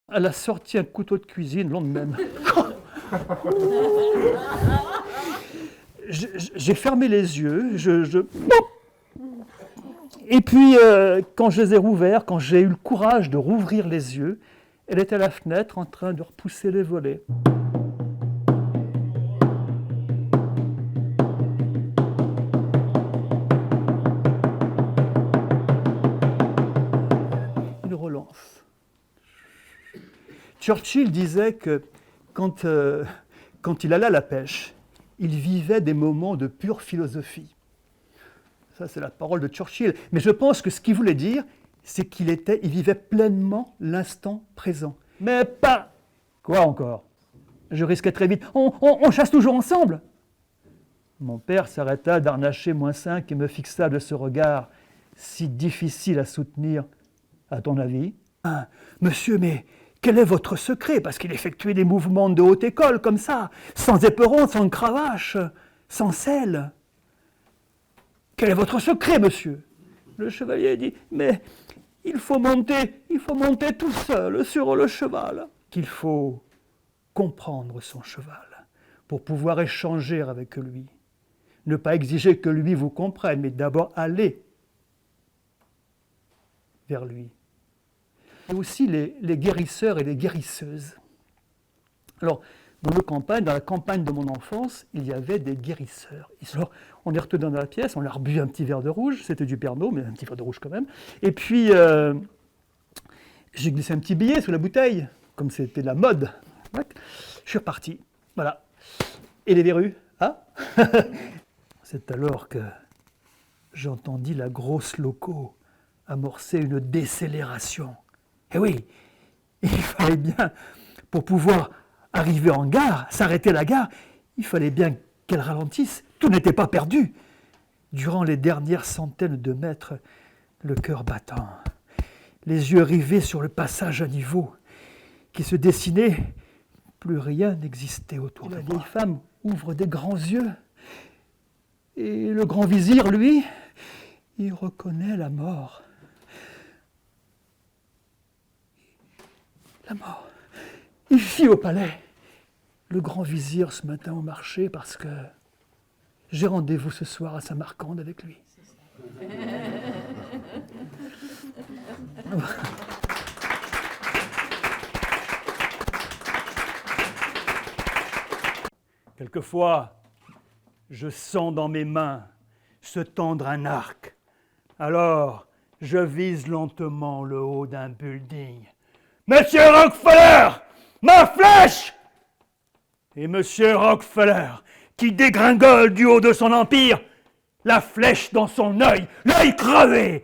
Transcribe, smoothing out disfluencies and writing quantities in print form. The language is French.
Elle a sorti un couteau de cuisine le lendemain. J'ai fermé les yeux, et puis quand je les ai rouverts, quand j'ai eu le courage de rouvrir les yeux, elle était à la fenêtre en train de repousser les volets. Une relance. Churchill disait que quand il allait à la pêche, il vivait des moments de pure philosophie. Ça, c'est la parole de Churchill. Mais je pense que ce qu'il voulait dire, c'est qu'il vivait pleinement l'instant présent. Mais pas... Quoi encore? Je risquais très vite. On chasse toujours ensemble. Mon père s'arrêta d'harnacher -5 et me fixa de ce regard si difficile à soutenir. À ton avis? Monsieur, mais quel est votre secret? Parce qu'il effectuait des mouvements de haute école comme ça, sans éperon, sans cravache, sans selle. Quel est votre secret, monsieur? Le chevalier dit, mais il faut monter tout seul sur le cheval. Qu'il faut comprendre son cheval pour pouvoir échanger avec lui. Ne pas exiger que lui vous comprenne, mais d'abord aller vers lui. Et aussi les guérisseurs et les guérisseuses. Alors, dans la campagne de mon enfance, il y avait des guérisseurs. Alors, on les retenait dans la pièce, on leur bu un petit verre de rouge, c'était du Pernod, mais un petit verre de rouge quand même. Et puis, j'ai glissé un petit billet sous la bouteille, comme c'était la mode. Je suis reparti, voilà. Et les verrues, ah C'est alors que j'entendis la grosse loco amorcer une décélération. Eh oui, il fallait bien, pour pouvoir arriver en gare, s'arrêter la gare, il fallait bien qu'elle ralentisse. Tout n'était pas perdu. Durant les dernières centaines de mètres, le cœur battant, les yeux rivés sur le passage à niveau qui se dessinait, plus rien n'existait autour de moi. La vieille femme ouvre des grands yeux. Et le grand vizir, lui, il reconnaît la mort. La mort. Ici au palais, le grand vizir ce matin au marché parce que j'ai rendez-vous ce soir à Samarcande avec lui. Quelquefois, je sens dans mes mains se tendre un arc. Alors, je vise lentement le haut d'un building. Monsieur Rockefeller, ma flèche! Et Monsieur Rockefeller, qui dégringole du haut de son empire, la flèche dans son œil, l'œil crevé,